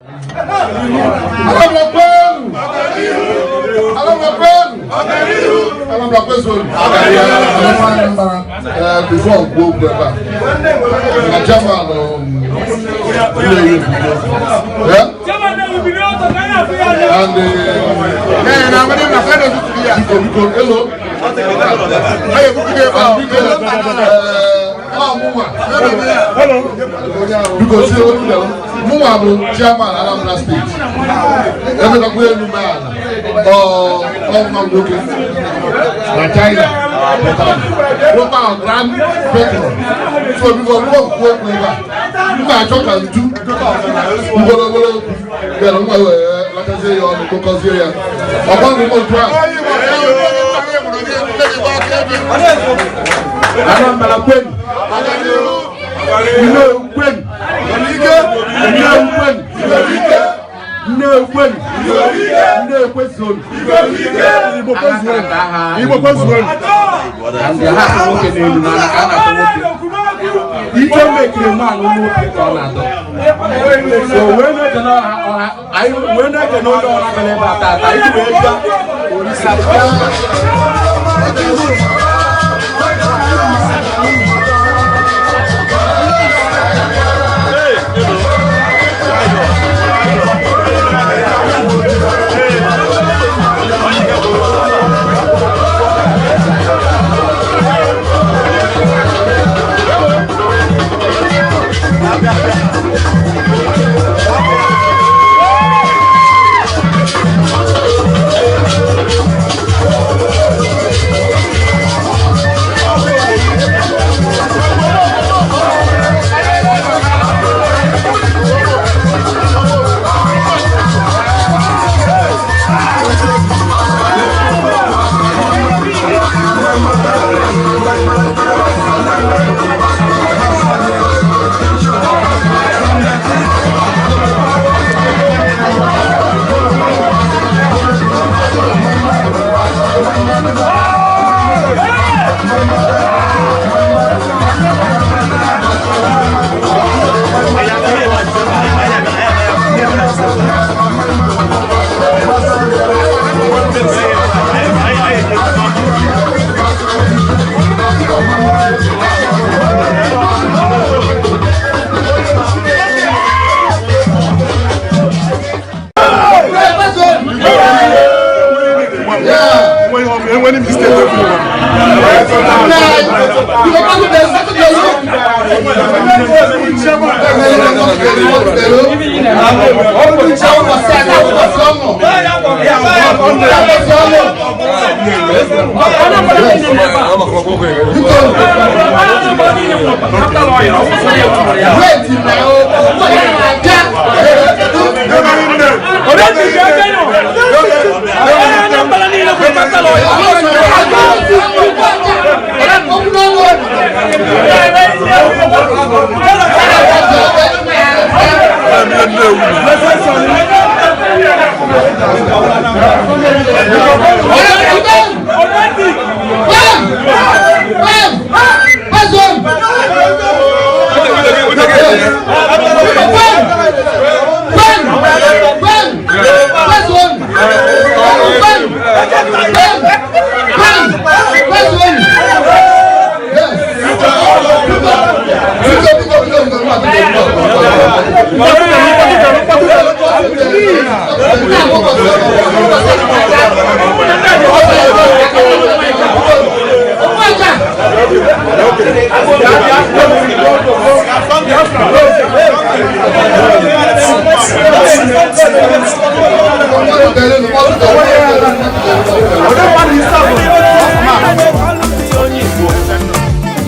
Before go back, because chairman Anambra State. China. Grand patron. So we go work with that. You might talk and do. You go get on like I say, on the focus here. Upon the most drive. No question. And the house working in you can make your man who so when I can know about that,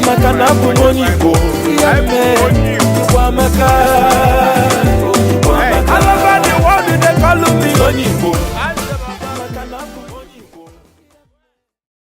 Makana bunoni go, yame, kwa maka.